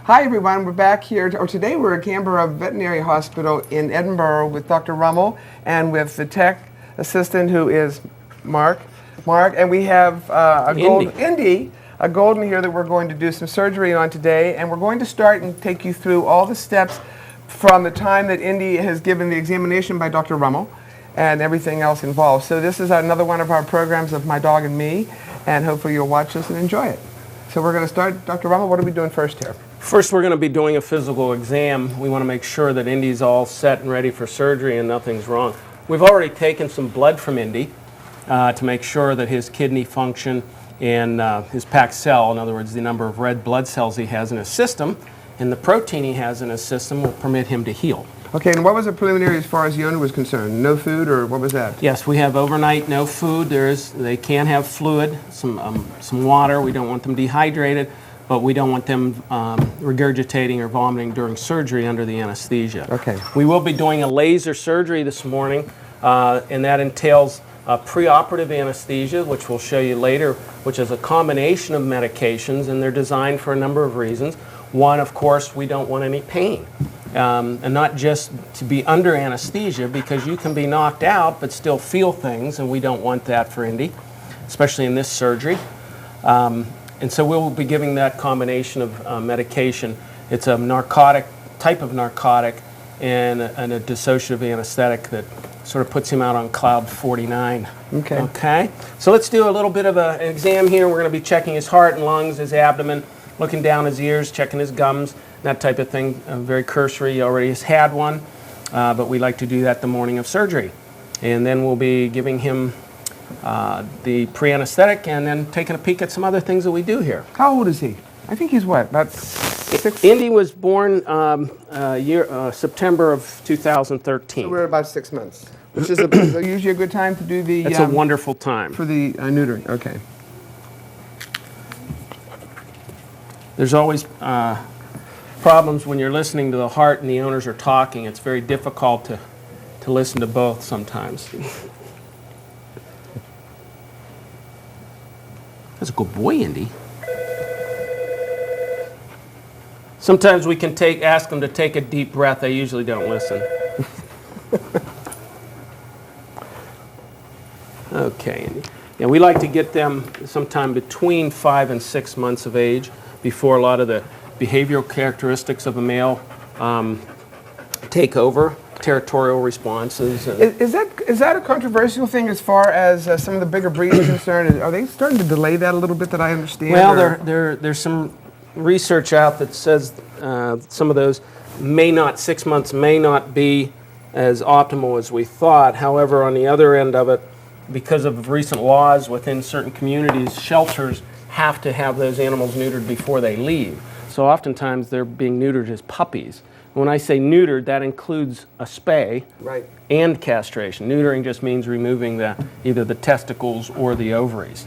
Hi everyone, we're back here, today we're at Camboro Veterinary Hospital in Edinburgh with Dr. Rummel and with the tech assistant who is Mark, and we have a golden here that we're going to do some surgery on today, and we're going to start and take you through all the steps from the time that Indy has given the examination by Dr. Rummel and everything else involved. So this is another one of our programs of My Dog and Me, and hopefully you'll watch this and enjoy it. So we're going to start. Dr. Rummel, what are we doing first here? First, we're going to be doing a physical exam. We want to make sure that Indy's all set and ready for surgery and nothing's wrong. We've already taken some blood from Indy to make sure that his kidney function and his packed cell, in other words, the number of red blood cells he has in his system, and the protein he has in his system will permit him to heal. Okay, and what was the preliminary as far as the owner was concerned? No food, or what was that? Yes, we have overnight no food. They can have fluid, some water. We don't want them dehydrated, but we don't want them regurgitating or vomiting during surgery under the anesthesia. Okay. We will be doing a laser surgery this morning, and that entails preoperative anesthesia, which we'll show you later, which is a combination of medications, and they're designed for a number of reasons. One, of course, we don't want any pain, and not just to be under anesthesia, because you can be knocked out but still feel things, and we don't want that for Indy, especially in this surgery. And so we'll be giving that combination of medication. It's a type of narcotic and a dissociative anesthetic that sort of puts him out on cloud 49. Okay. Okay. So let's do a little bit of an exam here. We're going to be checking his heart and lungs, his abdomen, looking down his ears, checking his gums, that type of thing. Very cursory. He already has had one, but we like to do that the morning of surgery. And then we'll be giving him the pre-anesthetic, and then taking a peek at some other things that we do here. How old is he? I think he's what, about 6? Indy was born September of 2013. So we're about 6 months, which is usually a good time to do the... It's a wonderful time. For the neutering, okay. There's always problems when you're listening to the heart and the owners are talking. It's very difficult to listen to both sometimes. That's a good boy, Indy. Sometimes we can ask them to take a deep breath. They usually don't listen. Okay, Indy. Yeah, we like to get them sometime between 5 and 6 months of age before a lot of the behavioral characteristics of a male take over. Territorial responses. Is that a controversial thing as far as some of the bigger breeds are concerned? Are they starting to delay that a little bit, that I understand? Well, there's some research out that says some of those 6 months may not be as optimal as we thought. However, on the other end of it, because of recent laws within certain communities, shelters have to have those animals neutered before they leave. So oftentimes they're being neutered as puppies. When I say neutered, that includes a spay and castration. Neutering just means removing either the testicles or the ovaries.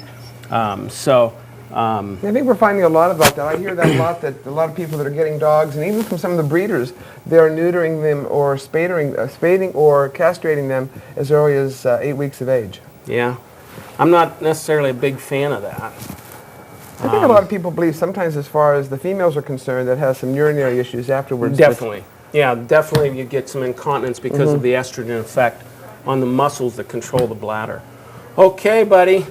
I think we're finding a lot about that. I hear that a lot, that a lot of people that are getting dogs, and even from some of the breeders, they're neutering them or spading or castrating them as early as 8 weeks of age. Yeah. I'm not necessarily a big fan of that. I think a lot of people believe sometimes, as far as the females are concerned, that has some urinary issues afterwards. Definitely. Yeah, definitely you get some incontinence because of the estrogen effect on the muscles that control the bladder. Okay, buddy.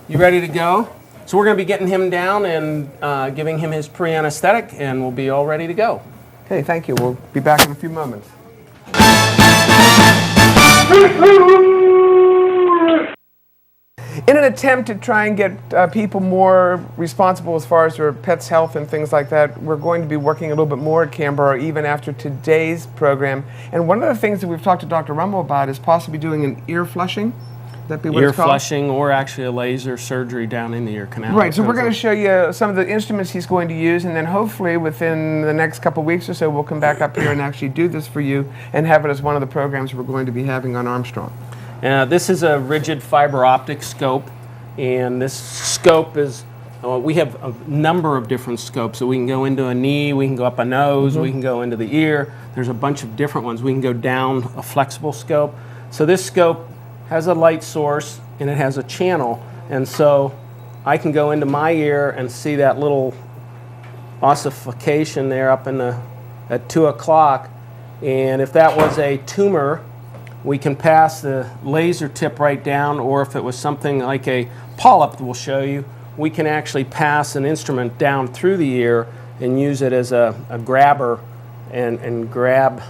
You ready to go? So we're going to be getting him down and giving him his pre-anesthetic, and we'll be all ready to go. Okay, thank you. We'll be back in a few moments. In an attempt to try and get people more responsible as far as their pets' health and things like that, we're going to be working a little bit more at Camboro even after today's program. And one of the things that we've talked to Dr. Rummel about is possibly doing an ear flushing. That be what ear it's called? flushing, or actually a laser surgery down in the ear canal. Right, so we're going to show you some of the instruments he's going to use, and then hopefully within the next couple weeks or so we'll come back up here and actually do this for you and have it as one of the programs we're going to be having on Armstrong. This is a rigid fiber optic scope, and this scope is, we have a number of different scopes. So we can go into a knee, we can go up a nose, we can go into the ear. There's a bunch of different ones. We can go down a flexible scope. So this scope has a light source and it has a channel, and so I can go into my ear and see that little ossification there up in at 2 o'clock. And if that was a tumor, we can pass the laser tip right down, or if it was something like a polyp we'll show you, we can actually pass an instrument down through the ear and use it as a grabber and grab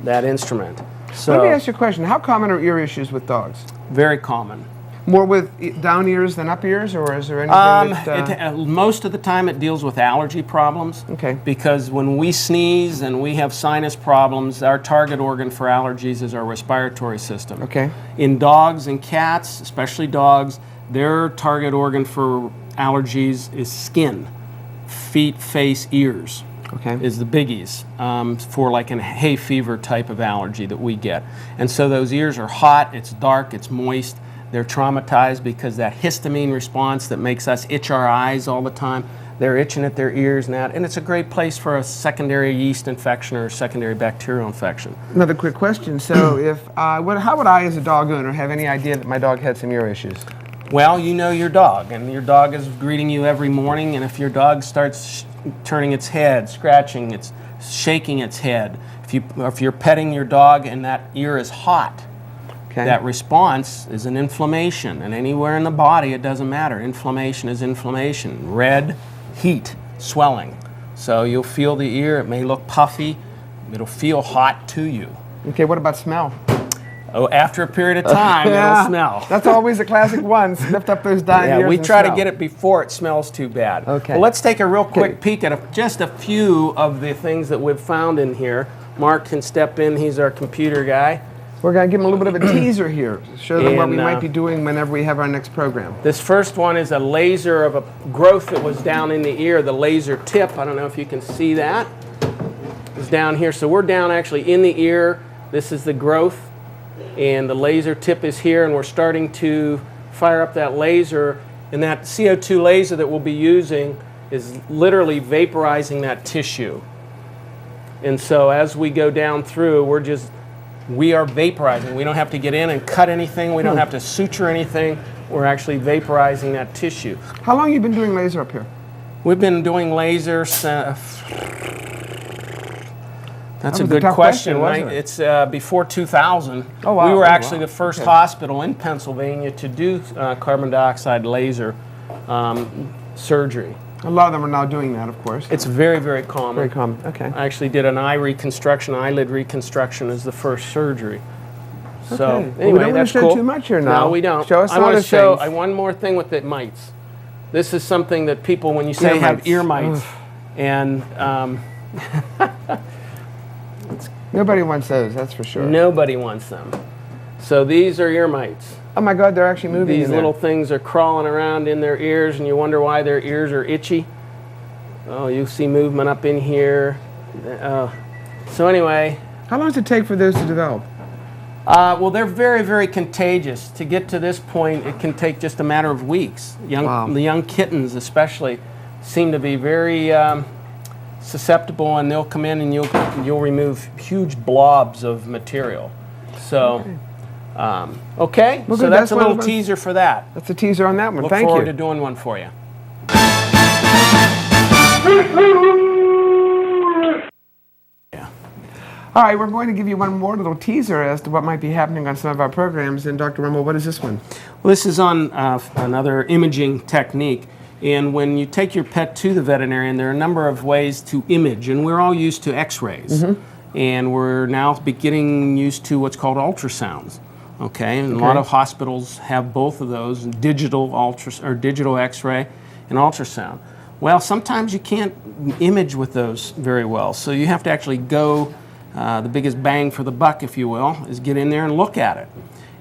that instrument. So, let me ask you a question. How common are ear issues with dogs? very common. More with down ears than up ears, or is there anything most of the time it deals with allergy problems. Okay. Because when we sneeze and we have sinus problems, our target organ for allergies is our respiratory system. Okay. In dogs and cats, especially dogs, their target organ for allergies is skin. Feet, face, ears. Okay. Is the biggies for like a hay fever type of allergy that we get. And so those ears are hot, it's dark, it's moist. They're traumatized because that histamine response that makes us itch our eyes all the time, they're itching at their ears and that. And it's a great place for a secondary yeast infection or a secondary bacterial infection. Another quick question. So if how would I as a dog owner have any idea that my dog had some ear issues? Well, you know your dog, and your dog is greeting you every morning, and if your dog starts turning its head, scratching, it's shaking its head, if you're petting your dog and that ear is hot, Okay. that response is an inflammation, and anywhere in the body it doesn't matter. Inflammation is inflammation. Red, heat, swelling. So you'll feel the ear, it may look puffy, it'll feel hot to you. Okay, what about smell? Oh, after a period of time, it'll smell. That's always a classic one. Lift up those dying ears. Yeah, we and try smell. to get it before it smells too bad. Okay. Well, let's take a real quick peek at just a few of the things that we've found in here. Mark can step in. He's our computer guy. We're going to give them a little bit of a teaser here, show them what we And, might be doing whenever we have our next program. This first one is a laser of a growth that was down in the ear, the laser tip. I don't know if you can see that. It's down here. So we're down actually in the ear. This is the growth. And the laser tip is here, and we're starting to fire up that laser. And that CO2 laser that we'll be using is literally vaporizing that tissue. And so as we go down through, we are vaporizing. We don't have to get in and cut anything. We don't have to suture anything. We're actually vaporizing that tissue. How long have you been doing laser up here? We've been doing laser. That's a was a good tough question. question, wasn't it? It's before 2000. Oh, wow. We were Oh, actually wow. the first Okay. hospital in Pennsylvania to do carbon dioxide laser surgery. A lot of them are now doing that, of course. It's very, very common. Very common. Okay. I actually did an eye reconstruction, eyelid reconstruction as the first surgery. So Okay. Well, we anyway, don't wanna that's show cool. too much here now. No, we don't. Show us I some want other to show things. one more thing with the mites. This is something that people, when you say Ear have mites. ear mites, Ugh. and Nobody wants those, that's for sure. nobody wants them. So these are ear mites. Oh my God, they're actually moving These in there. little things are crawling around in their ears, and you wonder why their ears are itchy. Oh, you see movement up in here. So anyway, How long does it take for those to develop? well, they're very, very contagious. To get to this point, it can take just a matter of weeks. Wow. The young kittens, especially, seem to be very susceptible, and they'll come in and you'll remove huge blobs of material. So, okay. Well, So good. that's a That's little one of teaser for that. That's a teaser on that one. Look Thank forward you. to doing one for you. All right, we're going to give you one more little teaser as to what might be happening on some of our programs. And Dr. Rummel, what is this one? Well, this is on another imaging technique. And when you take your pet to the veterinarian, there are a number of ways to image. And we're all used to x-rays. And we're now getting used to what's called ultrasounds. Okay, and a lot of hospitals have both of those, digital x-ray and ultrasound. Well, sometimes you can't image with those very well. So you have to actually go, the biggest bang for the buck, if you will, is get in there and look at it.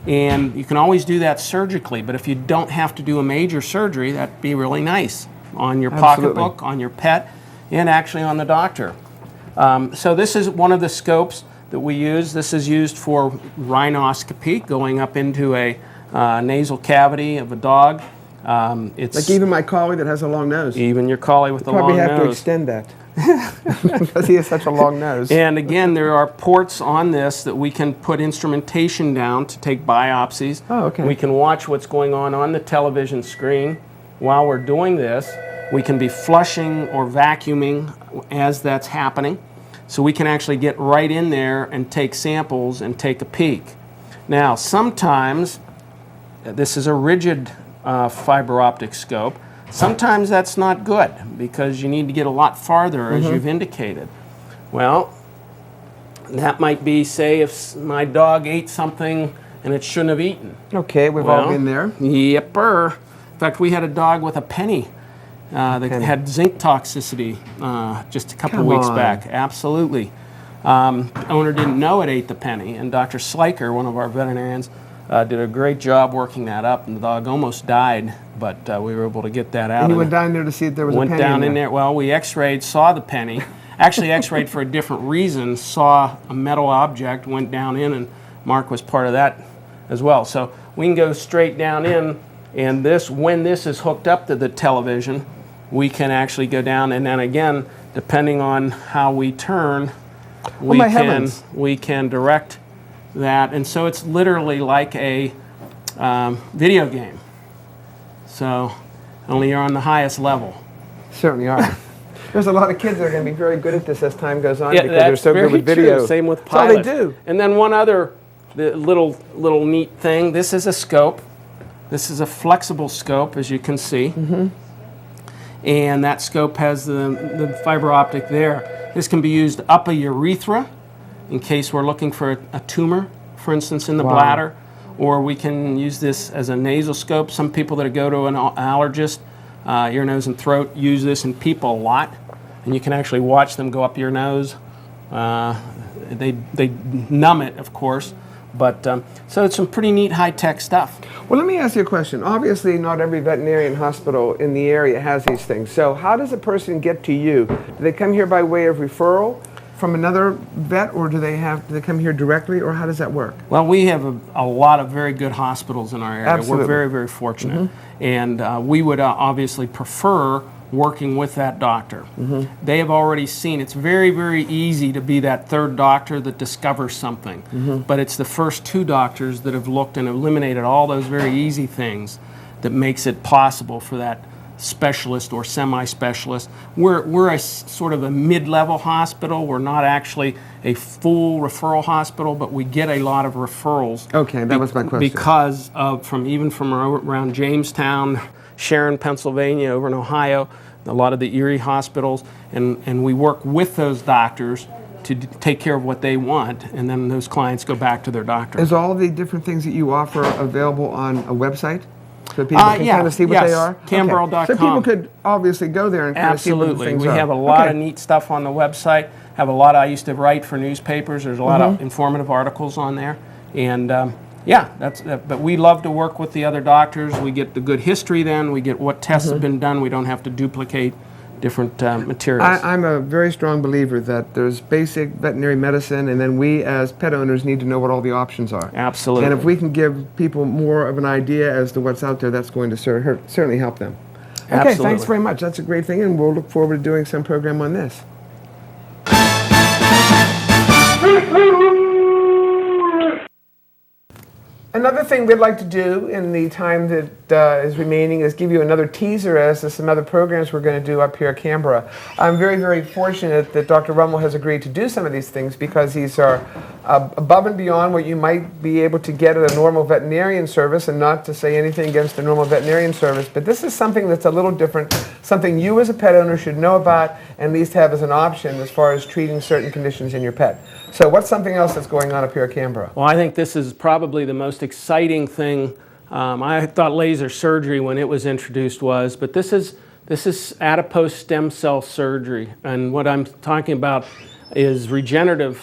And you can always do that surgically, but if you don't have to do a major surgery, that'd be really nice on your pocketbook, on your pet, and actually on the doctor. So this is one of the scopes that we use. This is used for rhinoscopy, going up into a nasal cavity of a dog. It's Like even my collie that has a long nose. even your collie with a Probably long have to nose. extend that because he has such a long nose. And again, there are ports on this that we can put instrumentation down to take biopsies. Oh, okay. We can watch what's going on the television screen while we're doing this. We can be flushing or vacuuming as that's happening. So we can actually get right in there and take samples and take a peek. Now, sometimes, this is a rigid fiber optic scope. Sometimes that's not good because you need to get a lot farther, as you've indicated. Well, that might be, say, if my dog ate something and it shouldn't have eaten. Okay, we've all been there. Yepper. In fact, we had a dog with a penny that had zinc toxicity just a couple of weeks back. Absolutely. Owner didn't know it ate the penny, and Dr. Sliker, one of our veterinarians, did a great job working that up, and the dog almost died, but we were able to get that out. And you went down there to see if there was a penny Went down in there. Well, we x-rayed, saw the penny. Actually x-rayed for a different reason, saw a metal object, went down in, and Mark was part of that as well. So we can go straight down in, and when this is hooked up to the television, we can actually go down, and then again, depending on how we turn, we can direct that. And so it's literally like a video game. So only you're on the highest level. Certainly are. There's a lot of kids that are going to be very good at this as time goes on, Yeah, because they're so good with video. True. Same with pilots. That's all they do. And then one other little neat thing. This is a scope. This is a flexible scope, as you can see. And that scope has the fiber optic there. This can be used up a urethra in case we're looking for a tumor, for instance, in the bladder. Or we can use this as a nasal scope. Some people that go to an allergist, ear, nose, and throat, use this in people a lot. And you can actually watch them go up your nose. They numb it, of course. But so it's some pretty neat high-tech stuff. Well, let me ask you a question. Obviously, not every veterinarian hospital in the area has these things. So how does a person get to you? Do they come here by way of referral from another vet, or do they come here directly, or how does that work? Well, we have a lot of very good hospitals in our area. Absolutely. We're very, very fortunate. And we would obviously prefer working with that doctor. They have already seen, it's very, very easy to be that third doctor that discovers something. But it's the first two doctors that have looked and eliminated all those very easy things that makes it possible for that specialist or semi-specialist. We're a sort of a mid-level hospital. We're not actually a full referral hospital, but we get a lot of referrals. Okay, that was my question. Because of from around Jamestown, Sharon, Pennsylvania, over in Ohio, a lot of the Erie hospitals, and we work with those doctors to take care of what they want, and then those clients go back to their doctor. Is all of the different things that you offer available on a website? So people can kind of see what they are? Camboro.com. Okay. So people could obviously go there and kind of see what the things are. We have a lot of neat stuff on the website. Have a lot. I used to write for newspapers. There's a lot of informative articles on there, and but we love to work with the other doctors. We get the good history. Then we get what tests have been done. We don't have to duplicate different materials. I'm a very strong believer that there's basic veterinary medicine, and then we as pet owners need to know what all the options are. Absolutely. And if we can give people more of an idea as to what's out there, that's going to certainly help them. Okay, Absolutely. Thanks very much. That's a great thing, and we'll look forward to doing some program on this. Another thing we'd like to do in the time that is remaining is give you another teaser as to some other programs we're going to do up here at Camboro. I'm very, very fortunate that Dr. Rummel has agreed to do some of these things because these are above and beyond what you might be able to get at a normal veterinarian service, and not to say anything against a normal veterinarian service, but this is something that's a little different, something you as a pet owner should know about and at least have as an option as far as treating certain conditions in your pet. So what's something else that's going on up here at Camboro? Well, I think this is probably the most exciting thing. I thought laser surgery when it was introduced was, but this is adipose stem cell surgery, and what I'm talking about is regenerative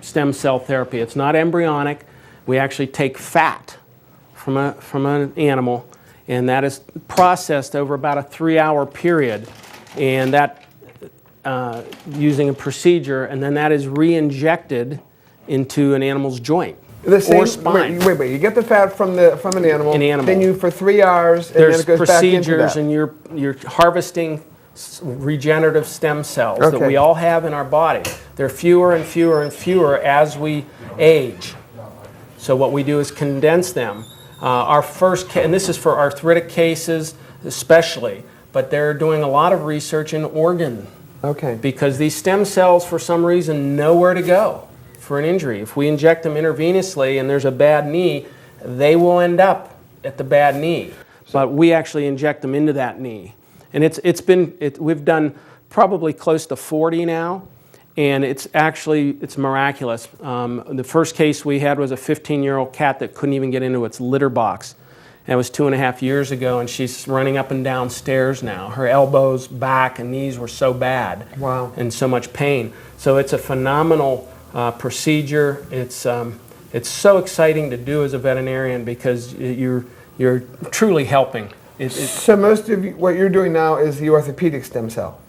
stem cell therapy. It's not embryonic. We actually take fat from an animal, and that is processed over about a 3-hour period, and that using a procedure, and then that is re-injected into an animal's joint or spine. Wait, you get the fat from an animal, then you for 3 hours, and then it goes back into that. There's procedures, and you're harvesting regenerative stem cells that we all have in our body. They're fewer and fewer and fewer as we age. So what we do is condense them. Our first, and this is for arthritic cases especially, but they're doing a lot of research in organ. Okay. Because these stem cells, for some reason, know where to go for an injury. If we inject them intravenously and there's a bad knee, they will end up at the bad knee. But we actually inject them into that knee. And we've done probably close to 40 now, and it's miraculous. The first case we had was a 15-year-old cat that couldn't even get into its litter box. That was 2.5 years ago, and she's running up and down stairs now. Her elbows, back, and knees were so bad. Wow. And so much pain. So it's a phenomenal procedure. It's so exciting to do as a veterinarian because you're truly helping. So most of what you're doing now is the orthopedic stem cell?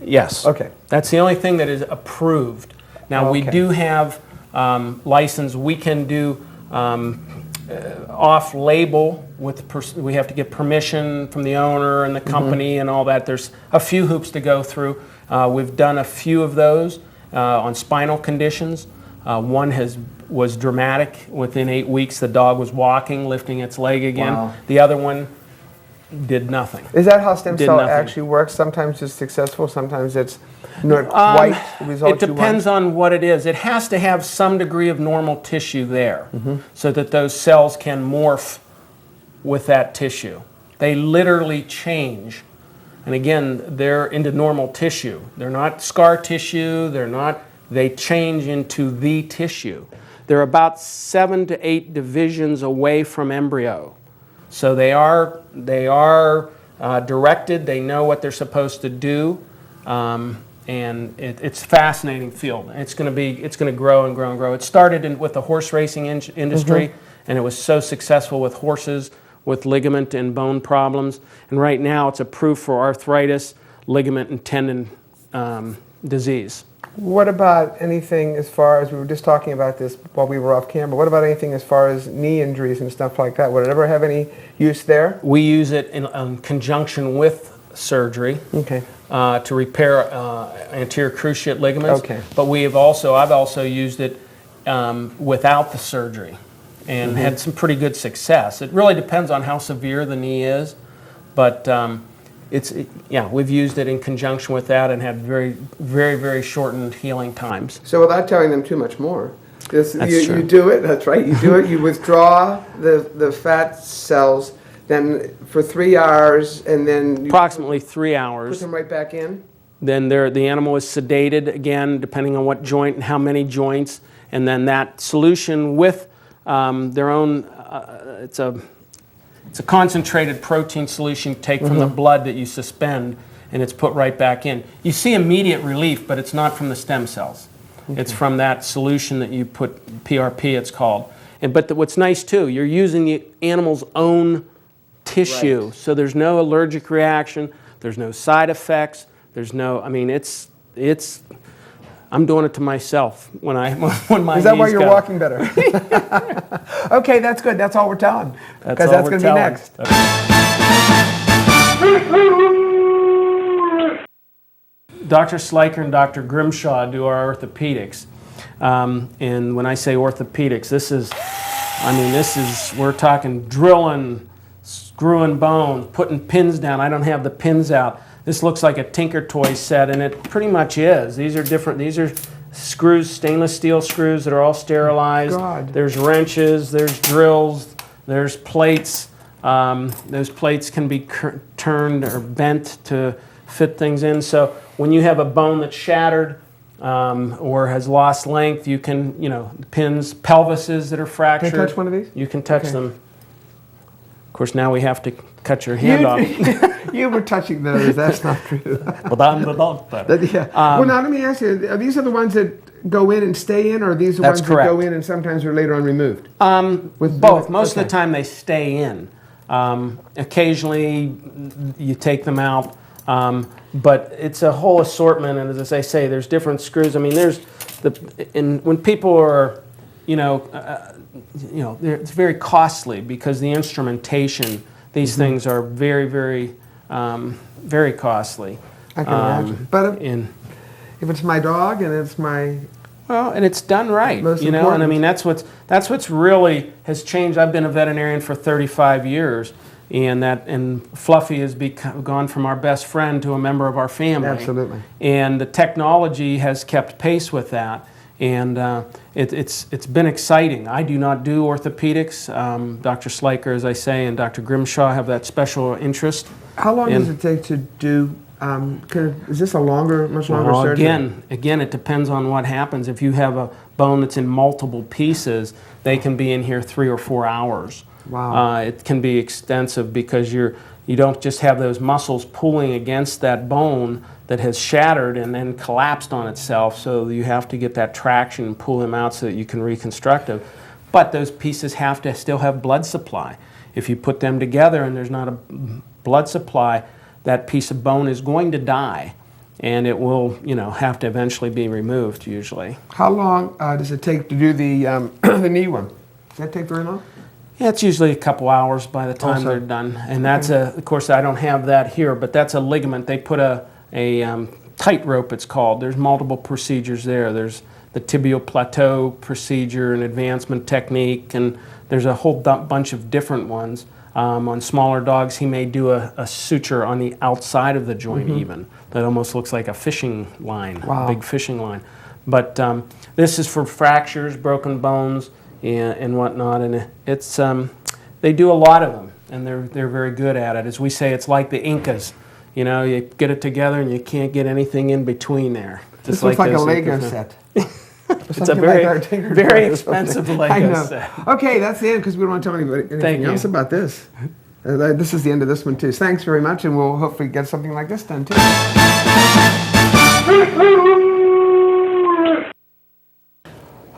Yes. Okay. That's the only thing that is approved. Now we do have license. We can do off-label we have to get permission from the owner and the company and all that. There's a few hoops to go through. We've done a few of those on spinal conditions. One was dramatic. Within 8 weeks, the dog was walking, lifting its leg again. Wow. The other one did nothing. Is that how stem cell nothing. actually works? Sometimes it's successful, sometimes it's not quite the result It depends on what it is. It has to have some degree of normal tissue there so that those cells can morph with that tissue. They literally change. And again, they're into normal tissue. They're not scar tissue. They change into the tissue. They're about 7 to 8 divisions away from embryo. So they are directed. They know what they're supposed to do, and it's a fascinating field. It's going to grow and grow and grow. It started with the horse racing industry, and it was so successful with horses with ligament and bone problems. And right now, it's approved for arthritis, ligament and tendon disease. What about anything as far as, we were just talking about this while we were off camera, what about anything as far as knee injuries and stuff like that? Would it ever have any use there? We use it in conjunction with surgery to repair anterior cruciate ligaments. Okay. But I've also used it without the surgery and had some pretty good success. It really depends on how severe the knee is, but we've used it in conjunction with that and had very, very, very shortened healing times. So without telling them too much more, you do it, that's right, you do it, you withdraw the fat cells, then for 3 hours, and then... Approximately 3 hours. Put them right back in? Then the animal is sedated, again, depending on what joint and how many joints, and then that solution with their own, it's a concentrated protein solution you take from the blood that you suspend, and it's put right back in. You see immediate relief, but it's not from the stem cells. It's from that solution that you put, PRP it's called. But what's nice too, you're using the animal's own tissue, right. So there's no allergic reaction, there's no side effects, I'm doing it to myself when my Is that why you're go. walking better? Okay, that's good. That's all we're telling. Because that's going to be next. Dr. Sliker and Dr. Grimshaw do our orthopedics. And when I say orthopedics, we're talking drilling, screwing bones, putting pins down. I don't have the pins out. This looks like a Tinker Toy set, and it pretty much is. These are screws, stainless steel screws that are all sterilized. God. There's wrenches, there's drills, there's plates. Those plates can be turned or bent to fit things in. So when you have a bone that's shattered or has lost length, you can, pins, pelvises that are fractured. Can I touch one of these? You can touch them. Of course, now we have to cut your hand off. You were touching those. That's not true. Yeah. Well, now let me ask you: are these the ones that go in and stay in, or are these the ones correct. that go in and sometimes are later on removed? With both. Most of the time, they stay in. Occasionally, you take them out, but it's a whole assortment. And as I say, there's different screws. I mean, when people are, it's very costly because the instrumentation. These things are very, very, very costly. I can imagine. But if it's my dog and it's my... Well, and it's done right, most and I mean, that's what's really has changed. I've been a veterinarian for 35 years, and Fluffy has gone from our best friend to a member of our family. Absolutely. And the technology has kept pace with that, and it's been exciting. I do not do orthopedics. Dr. Sliker, as I say, and Dr. Grimshaw have that special interest. How long does it take to do? Is this a much longer surgery? Again, it depends on what happens. If you have a bone that's in multiple pieces, they can be in here 3 or 4 hours. Wow. It can be extensive because you don't just have those muscles pulling against that bone that has shattered and then collapsed on itself, so you have to get that traction and pull them out so that you can reconstruct them. But those pieces have to still have blood supply. If you put them together and there's not a blood supply, that piece of bone is going to die, and it will, have to eventually be removed usually. How long does it take to do the the knee one? Does that take very long? Yeah, it's usually a couple hours by the time they're done, and that's of course I don't have that here, but that's a ligament. They put a tightrope, it's called. There's multiple procedures there. There's the tibial plateau procedure, an advancement technique, and there's a whole bunch of different ones. On smaller dogs, he may do a suture on the outside of the joint even. That almost looks like a fishing line, wow. A big fishing line. But this is for fractures, broken bones, and whatnot, and it's they do a lot of them, and they're very good at it. As we say, it's like the Incas. You get it together and you can't get anything in between there. This looks like a Lego set. It's a very expensive Lego set. Okay, that's the end because we don't want to tell anybody anything else about this. This is the end of this one too. Thanks very much, and we'll hopefully get something like this done too.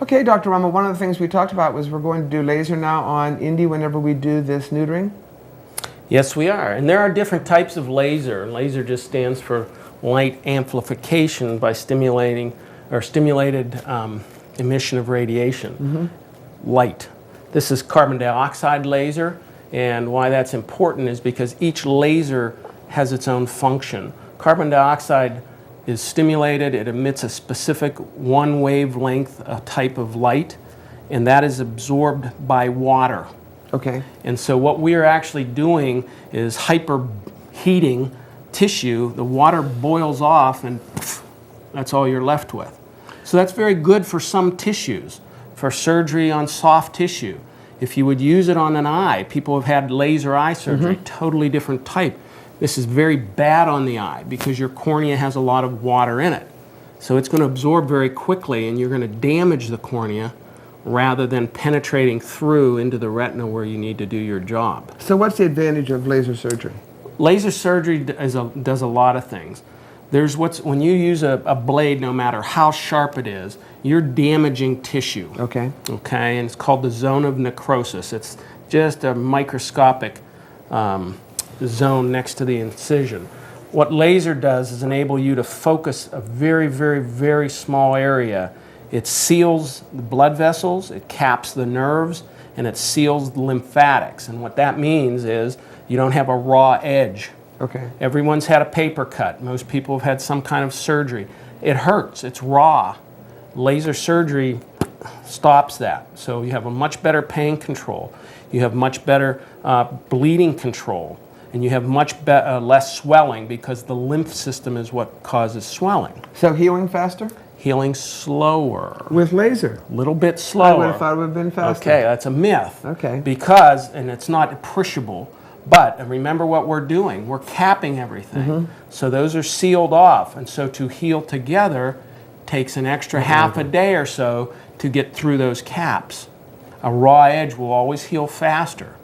Okay, Dr. Rummel, one of the things we talked about was we're going to do laser now on Indy whenever we do this neutering. Yes, we are. And there are different types of laser. Laser just stands for light amplification by stimulated emission of radiation. Light. This is carbon dioxide laser, and why that's important is because each laser has its own function. Carbon dioxide is stimulated, it emits a specific one wavelength type of light, and that is absorbed by water. Okay. And so what we are actually doing is hyperheating tissue. The water boils off, and that's all you're left with. So that's very good for some tissues, for surgery on soft tissue. If you would use it on an eye, people have had laser eye surgery, totally different type. This is very bad on the eye because your cornea has a lot of water in it. So it's going to absorb very quickly, and you're going to damage the cornea rather than penetrating through into the retina where you need to do your job. So what's the advantage of laser surgery? Laser surgery does a lot of things. When you use a blade, no matter how sharp it is, you're damaging tissue. Okay. Okay, and it's called the zone of necrosis. It's just a microscopic zone next to the incision. What laser does is enable you to focus a very, very, very small area. It seals the blood vessels, it caps the nerves, and it seals the lymphatics. And what that means is you don't have a raw edge. Okay. Everyone's had a paper cut. Most people have had some kind of surgery. It hurts, it's raw. Laser surgery stops that. So you have a much better pain control. You have much better bleeding control. And you have much less swelling because the lymph system is what causes swelling. So healing faster? Healing slower. With laser? A little bit slower. I would have thought it would have been faster. Okay, that's a myth. Okay. Because, and it's not appreciable, but remember what we're doing. We're capping everything. So those are sealed off. And so to heal together takes an extra half a day or so to get through those caps. A raw edge will always heal faster.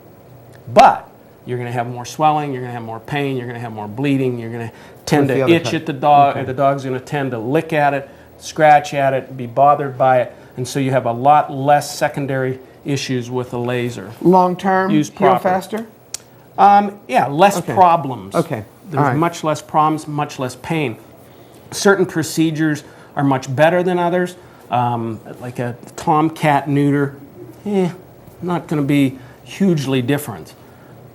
But you're going to have more swelling, you're going to have more pain, you're going to have more bleeding, you're going to tend to itch at the dog, and the dog's going to tend to lick at it, scratch at it, be bothered by it, and so you have a lot less secondary issues with a laser. Long-term, heal faster? Yeah, less problems. Okay. There's much less problems, much less pain. Certain procedures are much better than others, like a tomcat neuter, not going to be hugely different.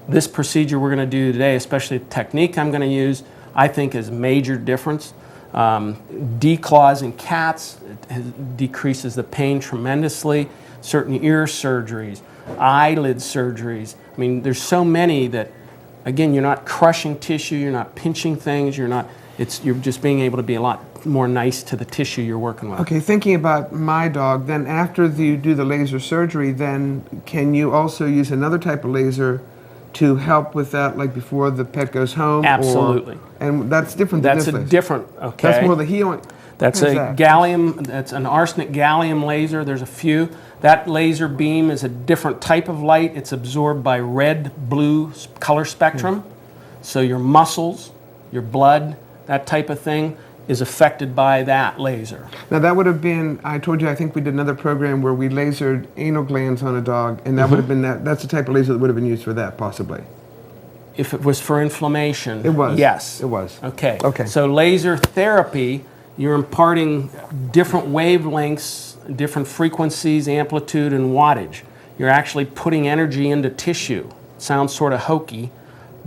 This procedure we're going to do today, especially the technique I'm going to use, I think is major difference. Declaws in cats decreases the pain tremendously. Certain ear surgeries, eyelid surgeries. I mean, there's so many that Again, you're not crushing tissue, you're not pinching things, you're just being able to be a lot more nice to the tissue you're working with. Okay, thinking about my dog, then after you do the laser surgery, then can you also use another type of laser to help with that, like before the pet goes home? Absolutely. And that's different than That's this a laser. different, okay. That's more the healing. That's a gallium, that's an arsenic gallium laser. There's a few. That laser beam is a different type of light. It's absorbed by red, blue color spectrum. So your muscles, your blood, that type of thing is affected by that laser. Now that would have been, I told you, I think we did another program where we lasered anal glands on a dog, and that would have been that's the type of laser that would have been used for that, possibly. If it was for inflammation, it was. Yes. It was. Okay. Okay. So laser therapy, you're imparting different wavelengths, different frequencies, amplitude, and wattage. You're actually putting energy into tissue. Sounds sort of hokey,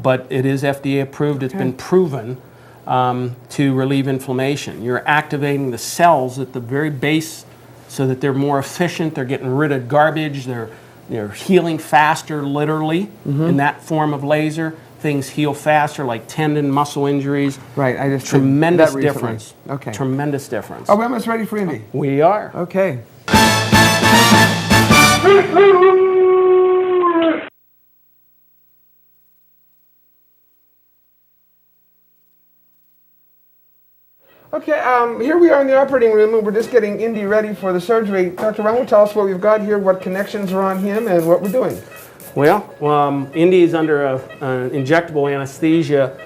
but it is FDA approved. It's been proven to relieve inflammation. You're activating the cells at the very base so that they're more efficient. They're getting rid of garbage. They're healing faster, literally, in that form of laser. Things heal faster, like tendon, muscle injuries. Right, I just tremendous did that recently. difference. Okay. Tremendous difference. Oh, we're almost ready for Indy. We are. Okay. Okay, here we are in the operating room, and we're just getting Indy ready for the surgery. Dr. Rummel, tell us what we've got here, what connections are on him, and what we're doing. Well, Indy is under an injectable anesthesia,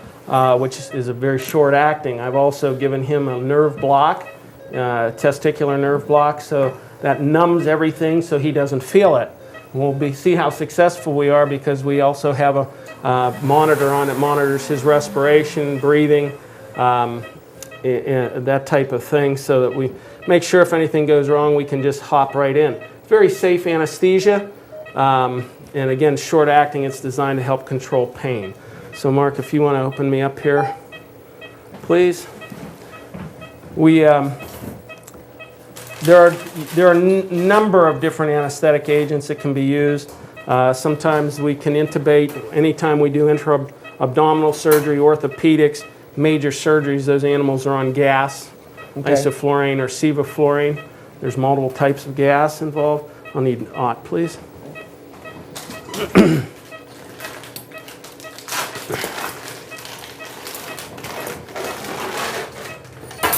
which is a very short acting. I've also given him a nerve block, testicular nerve block, so that numbs everything so he doesn't feel it. We'll see how successful we are because we also have a monitor on it, monitors his respiration, breathing, that type of thing, so that we make sure if anything goes wrong, we can just hop right in. Very safe anesthesia. And again, short acting, it's designed to help control pain. So Mark, if you want to open me up here, please. There are a number of different anesthetic agents that can be used. Sometimes we can intubate. Anytime we do intra-abdominal surgery, orthopedics, major surgeries, those animals are on gas, isoflurane or sevoflurane. There's multiple types of gas involved. I'll need an OT, please.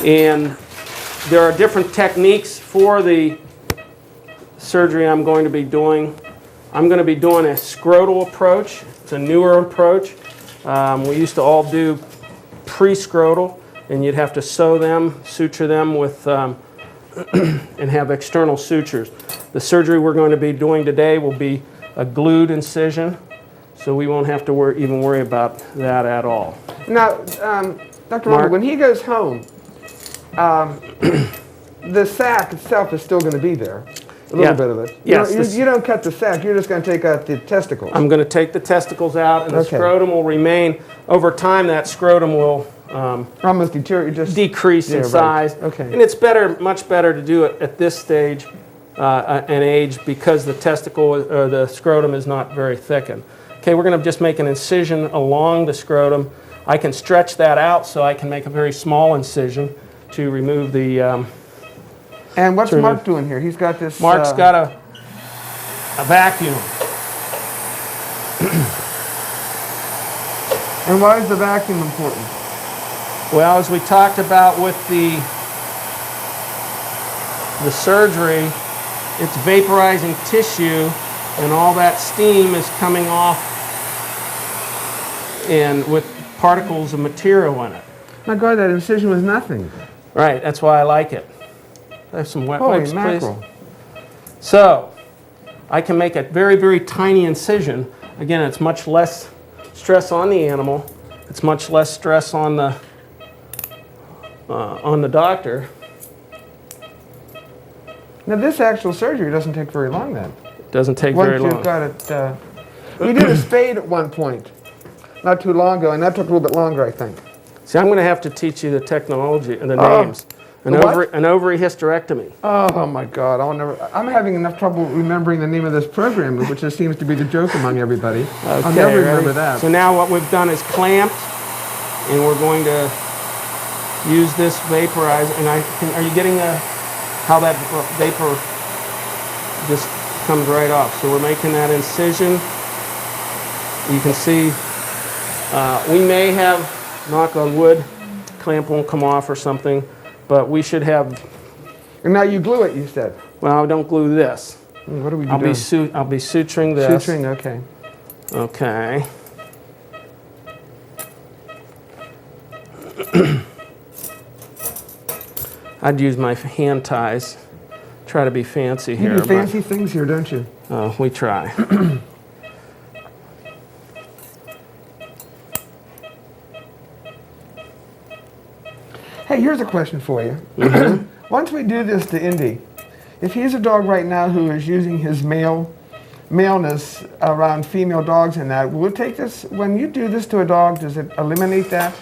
And there are different techniques for the surgery I'm going to be doing. I'm going to be doing a scrotal approach. It's a newer approach. We used to all do pre-scrotal, and you'd have to sew them, suture them with, and have external sutures. The surgery we're going to be doing today will be a glued incision, so we won't have to even worry about that at all. Now, Dr. Rummel, when he goes home, the sac itself is still going to be there, a little bit of it. Yes. You don't cut the sac, you're just going to take out the testicles. I'm going to take the testicles out, and the scrotum will remain. Over time, that scrotum will almost deteriorate, decrease in size. Right. Okay. And it's much better to do it at this stage and age because the testicle or the scrotum is not very thickened. Okay, we're going to just make an incision along the scrotum. I can stretch that out so I can make a very small incision to remove the... and what's Mark doing here? He's got this... Mark's got a vacuum. And why is the vacuum important? Well, as we talked about with the surgery, it's vaporizing tissue, and all that steam is coming off and with particles of material in it. My God, that incision was nothing. Right, that's why I like it. I have some wet wipes, Holy mackerel. please. So, I can make a very, very tiny incision. Again, it's much less stress on the animal. It's much less stress on the doctor. Now, this actual surgery doesn't take very long then. It doesn't take very long. Once you've got it... we did a spade at one point, not too long ago, and that took a little bit longer, I think. See, I'm going to have to teach you the technology and the names. An ovary hysterectomy. Oh my God! I'm having enough trouble remembering the name of this program, which just seems to be the joke among everybody. I'll never remember that. So now what we've done is clamped, and we're going to use this vaporizer. And are you getting how that vapor just comes right off? So we're making that incision. You can see we may have, knock on wood, clamp won't come off or something. But we should have. And now you glue it, you said. Well, don't glue this. What do we do? I'll be suturing this. Suturing, okay. Okay. I'd use my hand ties. Try to be fancy here. You do fancy things here, don't you? Oh, we try. Hey, here's a question for you. Once we do this to Indy, if he's a dog right now who is using his maleness around female dogs and that, will it take this, when you do this to a dog, does it eliminate that?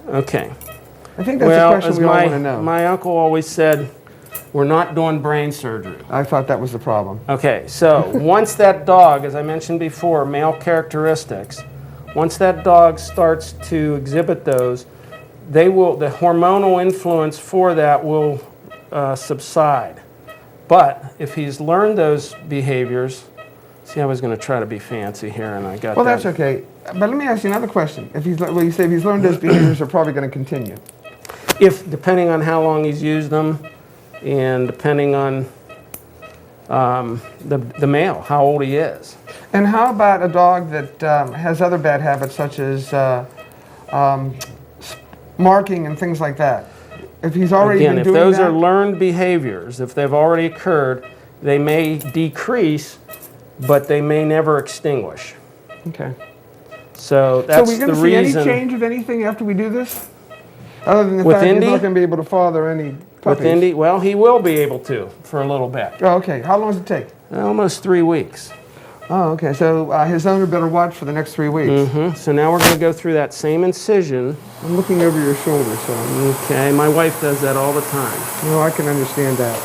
Okay. I think that's a question we all want to know. My uncle always said, we're not doing brain surgery. I thought that was the problem. Okay, so once that dog, as I mentioned before, male characteristics, once that dog starts to exhibit those, the hormonal influence for that will subside. But if he's learned those behaviors, see, I was going to try to be fancy here, and I got Well, that's okay. But let me ask you another question. If he's, well, you say if he's learned those behaviors, they're probably going to continue. Depending on how long he's used them, and depending on the male, how old he is. And how about a dog that has other bad habits, such as marking and things like that? If he's already been doing that? If those are learned behaviors, if they've already occurred, they may decrease, but they may never extinguish. Okay. So that's the reason. So we're going to see any change of anything after we do this? Other than the fact that he's not going to be able to father any puppies. With Indy, well, he will be able to for a little bit. Oh, okay. How long does it take? Almost 3 weeks. Oh, okay. So his owner better watch for the next 3 weeks. Mm-hmm. So now we're going to go through that same incision. I'm looking over your shoulder, so. Okay. My wife does that all the time. No, I can understand that.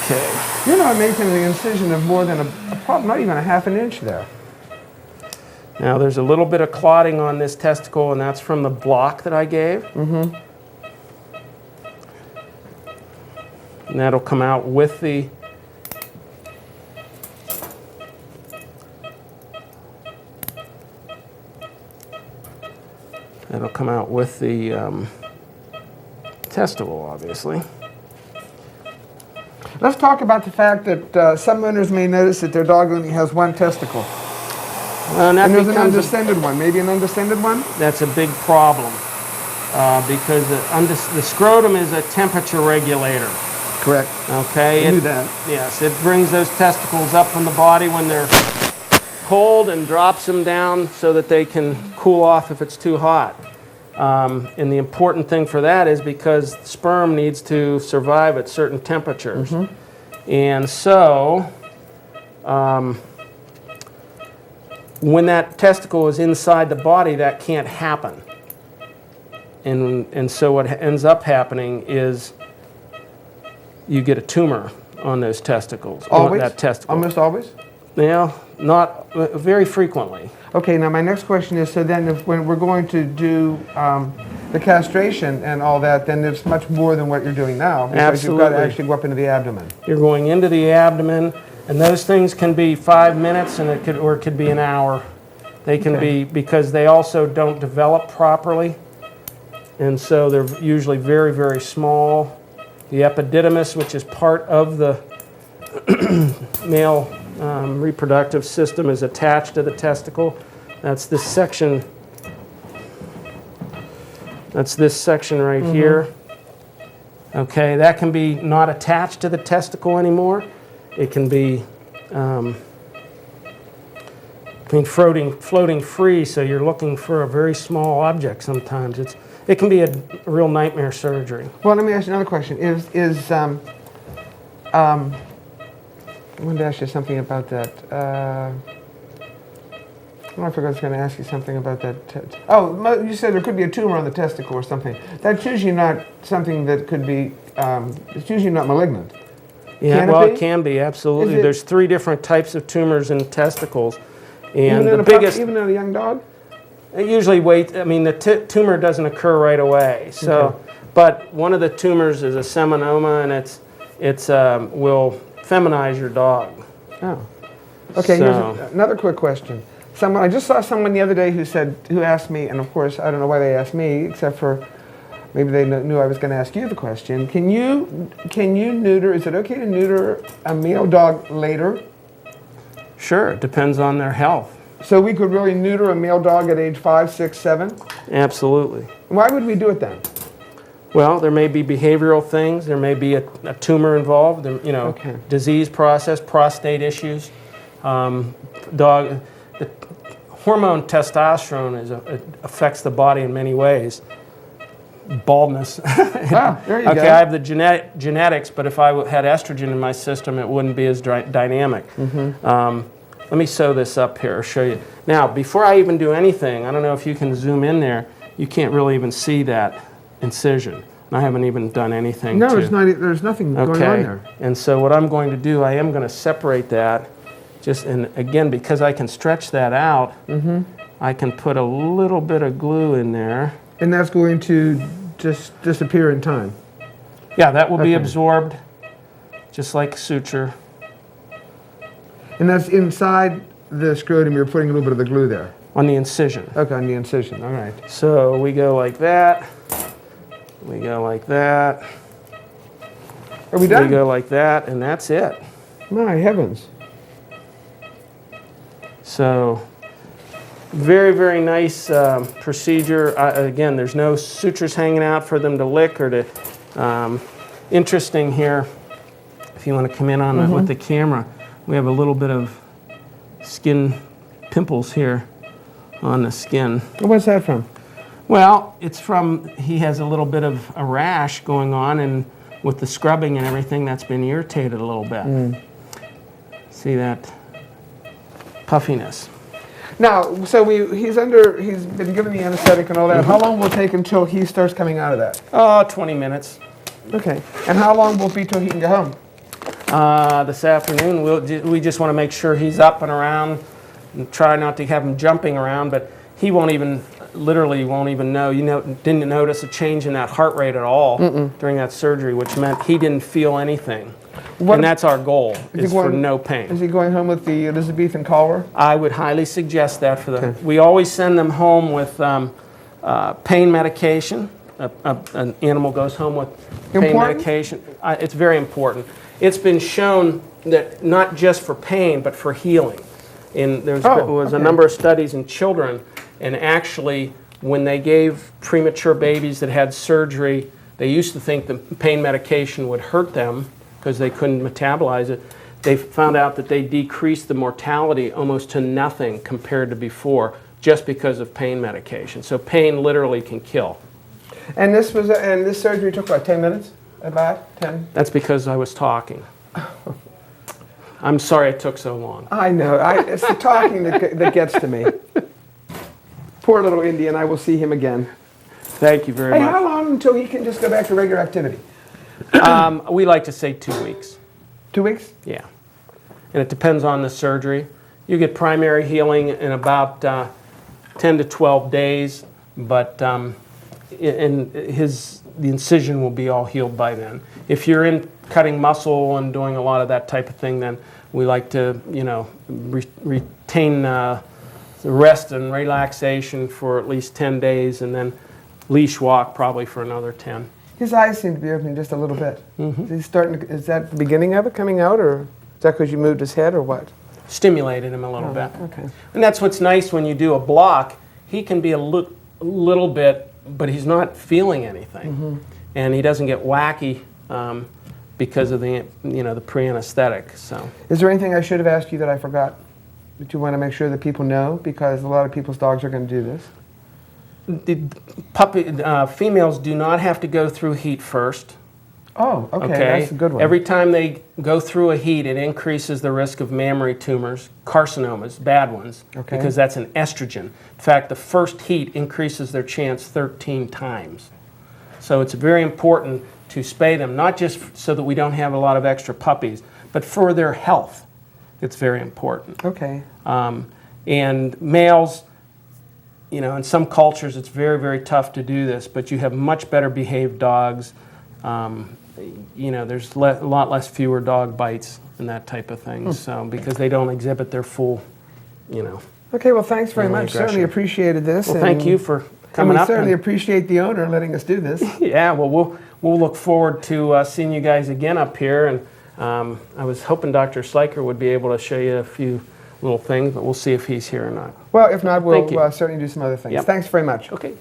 Okay. You're not making the incision of more than not even a half an inch there. Now there's a little bit of clotting on this testicle, and that's from the block that I gave. Mm-hmm. And that'll come out with the testicle, obviously. Let's talk about the fact that some owners may notice that their dog only has one testicle. And there's an undescended one, maybe an undescended one? That's a big problem because the scrotum is a temperature regulator. Correct. Okay. I knew that. Yes, it brings those testicles up from the body when they're cold and drops them down so that they can cool off if it's too hot. And the important thing for that is because sperm needs to survive at certain temperatures. Mm-hmm. And so when that testicle is inside the body, that can't happen. And so what ends up happening is you get a tumor on those testicles. Always? That testicle. Almost always? Yeah, not very frequently. Okay, now my next question is, so then when we're going to do the castration and all that, then it's much more than what you're doing now. Because Absolutely. You've got to actually go up into the abdomen. You're going into the abdomen, and those things can be 5 minutes, and it could be an hour. They can be, because they also don't develop properly, and so they're usually very, very small. The epididymis, which is part of the male reproductive system, is attached to the testicle. That's this section. That's this section right here. Okay, that can be not attached to the testicle anymore. It can be floating free, so you're looking for a very small object sometimes. It can be a real nightmare surgery. Well, let me ask you another question. I wanted to ask you something about that. Oh, I forgot I was going to ask you something about that. You said there could be a tumor on the testicle or something. That's usually not something that could be, it's usually not malignant. Yeah, Can well, it be? it can be, absolutely. There's 3 different types of tumors in testicles. Even And in the a biggest, even in a young dog? it usually the tumor doesn't occur right away. So, Okay. but one of the tumors is a seminoma, and it's will feminize your dog. Oh. Okay, So- here's another quick question. I just saw someone the other day who asked me, and of course, I don't know why they asked me, except for maybe they knew I was going to ask you the question. Can you neuter, is it okay to neuter a male dog later? Sure, it depends on their health. So we could really neuter a male dog at age 5, 6, 7? Absolutely. Why would we do it then? Well, there may be behavioral things. There may be a tumor involved. Okay. Disease process, prostate issues. The hormone testosterone affects the body in many ways. Baldness. There you go. Okay, I have the genetics, but if I had estrogen in my system, it wouldn't be as dynamic. Let me sew this up here, show you. Now, before I even do anything, I don't know if you can zoom in there, you can't really even see that incision. And I haven't even done anything No, to... there's nothing going on there. And so what I'm going to do, I am going to separate that. And again, because I can stretch that out, I can put a little bit of glue in there. And that's going to just disappear in time? Yeah, that will be Okay. absorbed, just like suture. And that's inside the scrotum, you're putting a little bit of the glue there? On the incision. Okay, on the incision, all right. So we go like that. We go like that. Are we done? We go like that, and that's it. My heavens. So, very, very nice procedure. Again, there's no sutures hanging out for them to lick or to... interesting here, if you want to come in on it with the camera, we have a little bit of skin pimples here on the skin. What's that from? Well, it's from, he has a little bit of a rash going on, and with the scrubbing and everything, that's been irritated a little bit. See that puffiness. Now, so he's been given the anesthetic and all that. How long will it take until he starts coming out of that? Oh, 20 minutes. Okay. And how long will it be till he can go home? This afternoon, we just want to make sure he's up and around and try not to have him jumping around, but he literally won't even know. Didn't notice a change in that heart rate at all during that surgery, which meant he didn't feel anything. And that's our goal, is for no pain. Is he going home with the Elizabethan collar? I would highly suggest that for them. We always send them home with pain medication. An animal goes home with pain medication. It's very important. It's been shown that not just for pain, but for healing. And there was a number of studies in children, and actually when they gave premature babies that had surgery, they used to think the pain medication would hurt them because they couldn't metabolize it. They found out that they decreased the mortality almost to nothing compared to before, just because of pain medication. So pain literally can kill. And this surgery took what, 10 minutes? About 10? That's because I was talking. I'm sorry it took so long. I know. It's the talking that gets to me. Poor little Indian. I will see him again. Thank you very much. How long until he can just go back to regular activity? We like to say 2 weeks. 2 weeks? Yeah. And it depends on the surgery. You get primary healing in about 10 to 12 days, but the incision will be all healed by then. If you're in cutting muscle and doing a lot of that type of thing, then we like to, retain the rest and relaxation for at least 10 days, and then leash walk probably for another 10. His eyes seem to be opening just a little bit. Is that the beginning of it coming out, or is that because you moved his head, or what? Stimulated him a little bit. Okay. And that's what's nice when you do a block. He can be a little bit, but he's not feeling anything. And he doesn't get wacky because of the pre-anesthetic. So, is there anything I should have asked you that I forgot that you want to make sure that people know? Because a lot of people's dogs are going to do this. The females do not have to go through heat first. Oh, okay, that's a good one. Every time they go through a heat, it increases the risk of mammary tumors, carcinomas, bad ones, because that's an estrogen. In fact, the first heat increases their chance 13 times. So it's very important to spay them, not just so that we don't have a lot of extra puppies, but for their health. It's very important. Okay. And males, you know, in some cultures it's very, very tough to do this, but you have much better behaved dogs. You know, there's a lot less fewer dog bites and that type of thing, so because they don't exhibit their full, you know. Okay, well, thanks very much. aggression. Certainly appreciated this. Well, thank you for coming and we up. certainly appreciate the owner letting us do this. Yeah, well, we'll look forward to seeing you guys again up here, and I was hoping Dr. Sliker would be able to show you a few little things, but we'll see if he's here or not. Well, if not, we'll Thank you. certainly do some other things. Yep. Thanks very much. Okay.